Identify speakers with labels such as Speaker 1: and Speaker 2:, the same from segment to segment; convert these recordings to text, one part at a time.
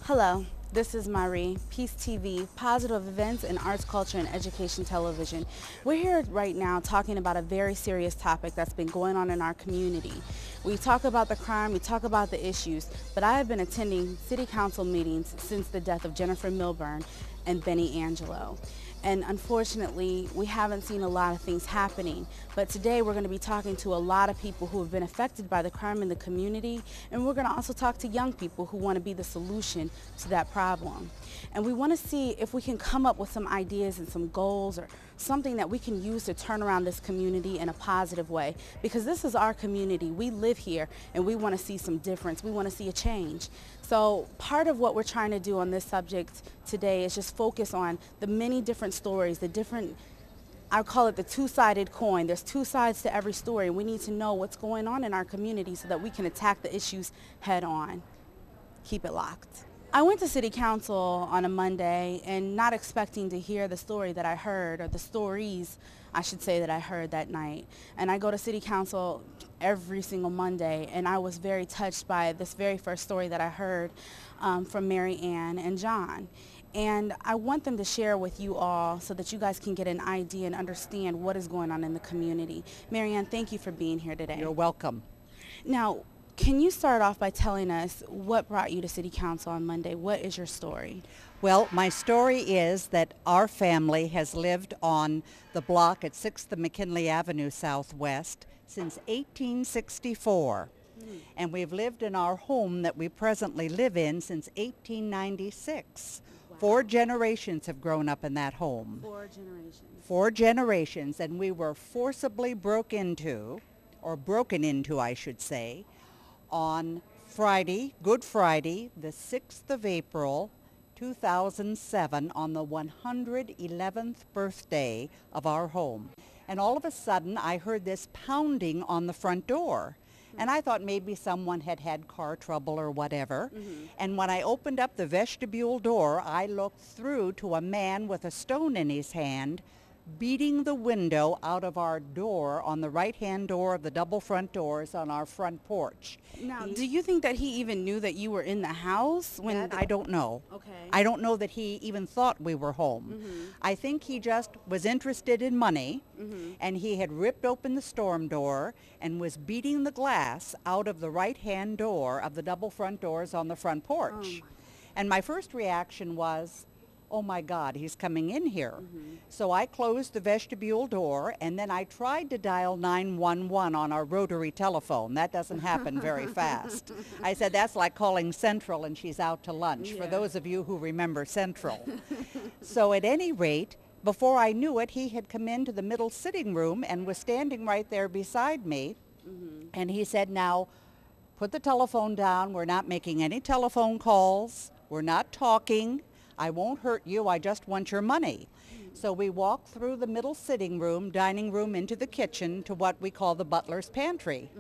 Speaker 1: Hello, this is Marie, PEACETV, Positive Events in Arts, Culture, and Education Television. We're here right now talking about a very serious topic that's been going on in our community. We talk about the crime, we talk about the issues, but I have been attending city council meetings since the death of Jennifer Milburn and Benny Angelo. And unfortunately, we haven't seen a lot of things happening. But today we're going to be talking to a lot of people who have been affected by the crime in the community, and we're going to also talk to young people who want to be the solution to that problem. And we want to see if we can come up with some ideas and some goals or something that we can use to turn around this community in a positive way. Because this is our community. We live here and we want to see some difference. We want to see a change. So part of what we're trying to do on this subject today is just focus on the many different stories, the different, I call it the two-sided coin. There's two sides to every story, and we need to know what's going on in our community so that we can attack the issues head on. Keep it locked. I went to City Council on a Monday and not expecting to hear the story that I heard, or the stories, I should say, that I heard that night. And I go to City Council every single Monday, and I was very touched by this very first story that I heard from Mary Ann and John. And I want them to share with you all so that you guys can get an idea and understand what is going on in the community. Mary Ann, thank you for being here today.
Speaker 2: You're welcome.
Speaker 1: Now, can you start off by telling us what brought you to City Council on Monday? What is your story?
Speaker 2: Well, my story is that our family has lived on the block at 6th and McKinley Avenue Southwest since 1864. And we've lived in our home that we presently live in since 1896. Wow. 4 generations have grown up in that home.
Speaker 1: 4 generations.
Speaker 2: 4 generations, and we were forcibly broken into, I should say, on Friday, Good Friday, the 6th of April, 2007, on the 111th birthday of our home. And all of a sudden, I heard this pounding on the front door. And I thought maybe someone had had car trouble or whatever. And when I opened up the vestibule door, I looked through to a man with a stone in his hand, beating the window out of our door on the right-hand door of the double front doors on our front porch.
Speaker 1: Now, do you think that he even knew that you were in the house?
Speaker 2: I don't know.
Speaker 1: Okay.
Speaker 2: I don't know that he even thought we were home. I think he just was interested in money, and he had ripped open the storm door and was beating the glass out of the right-hand door of the double front doors on the front porch. And my first reaction was, oh my God, he's coming in here. So I closed the vestibule door, and then I tried to dial 911 on our rotary telephone. That doesn't happen very fast. I said, that's like calling Central and she's out to lunch, for those of you who remember Central. So at any rate, before I knew it, he had come into the middle sitting room and was standing right there beside me. And he said, now, put the telephone down. We're not making any telephone calls. We're not talking. I won't hurt you, I just want your money. So we walked through the middle sitting room, dining room, into the kitchen to what we call the butler's pantry.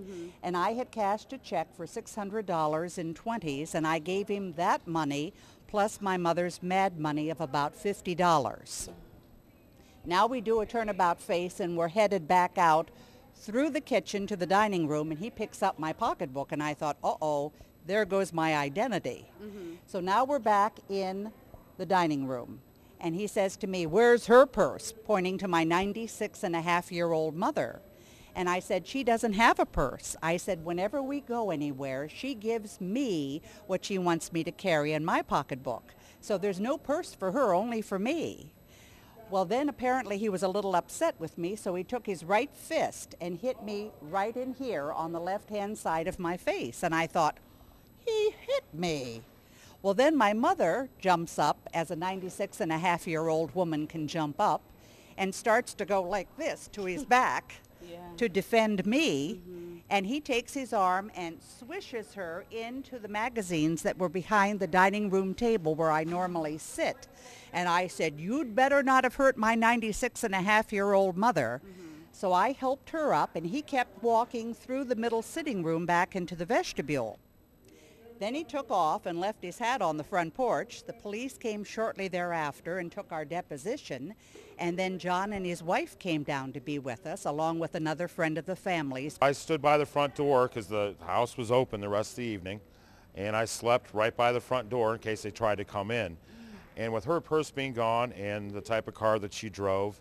Speaker 2: And I had cashed a check for $600 in 20s, and I gave him that money plus my mother's mad money of about $50. Now we do a turnabout face, and we're headed back out through the kitchen to the dining room, and he picks up my pocketbook, and I thought, uh-oh, there goes my identity. So now we're back in the dining room, and he says to me, where's her purse, pointing to my 96-and-a-half-year-old mother. And I said, she doesn't have a purse. I said, whenever we go anywhere, she gives me what she wants me to carry in my pocketbook. So there's no purse for her, only for me. Well, then apparently he was a little upset with me, so he took his right fist and hit me right in here on the left-hand side of my face. And I thought, he hit me. Well, then my mother jumps up, as a 96-and-a-half-year-old woman can jump up, and starts to go like this to his back to defend me. And he takes his arm and swishes her into the magazines that were behind the dining room table where I normally sit. And I said, you'd better not have hurt my 96-and-a-half-year-old mother. So I helped her up, and he kept walking through the middle sitting room back into the vestibule. Then he took off and left his hat on the front porch. The police came shortly thereafter and took our deposition. And then John and his wife came down to be with us, along with another friend of the family's.
Speaker 3: I stood by the front door because the house was open the rest of the evening. and I slept right by the front door in case they tried to come in. And with her purse being gone and the type of car that she drove,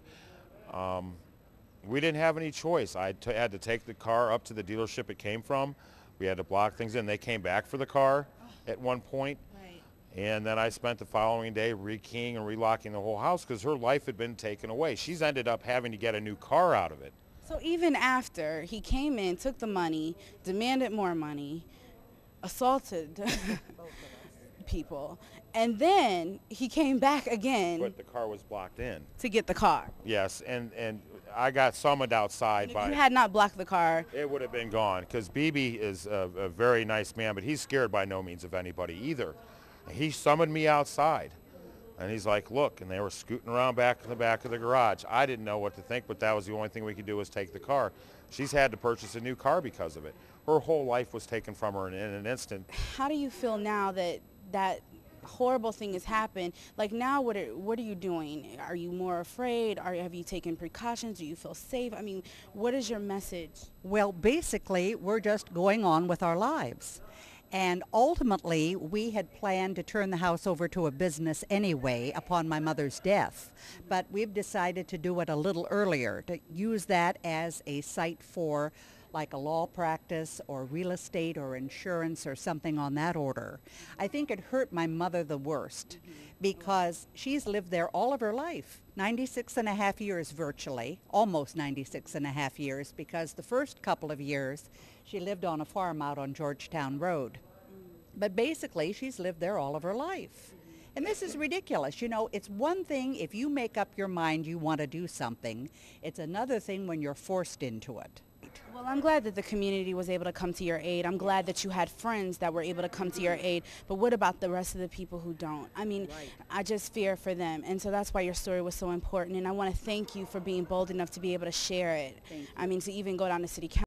Speaker 3: we didn't have any choice. I had to take the car up to the dealership it came from. We had to block things in. They came back for the car at one point.
Speaker 1: Right.
Speaker 3: And then I spent the following day rekeying and relocking the whole house because her life had been taken away. She's ended up having to get a new car out of it.
Speaker 1: So even after he came in, took the money, demanded more money, assaulted people, and then he came back again.
Speaker 3: But the car was blocked in.
Speaker 1: To get the car.
Speaker 3: Yes, and I got summoned outside
Speaker 1: If you had not blocked the car,
Speaker 3: it would have been gone, because BB is a very nice man, but he's scared by no means of anybody either. He summoned me outside, and he's like, look, and they were scooting around back in the back of the garage. I didn't know what to think, but that was the only thing we could do was take the car. She's had to purchase a new car because of it. Her whole life was taken from her in an instant.
Speaker 1: how do you feel now that that horrible thing has happened? Like now, what are you doing? Are you more afraid? Have you taken precautions? Do you feel safe? I mean, what is your message?
Speaker 2: Well, basically, we're just going on with our lives. And ultimately, we had planned to turn the house over to a business anyway upon my mother's death. But we've decided to do it a little earlier, to use that as a site for like a law practice or real estate or insurance or something on that order. I think it hurt my mother the worst because she's lived there all of her life, 96 and a half years virtually, almost 96 and a half years, because the first couple of years she lived on a farm out on Georgetown Road. But basically she's lived there all of her life. And this is ridiculous. You know, it's one thing if you make up your mind you want to do something. It's another thing when you're forced into it.
Speaker 1: Well, I'm glad that the community was able to come to your aid. I'm glad that you had friends that were able to come to your aid. But what about the rest of the people who don't? I mean,
Speaker 2: Right.
Speaker 1: I just fear for them. And so that's why your story was so important. And I want to thank you for being bold enough to be able to share it.
Speaker 2: Thank you.
Speaker 1: I mean, to even go down to City Council.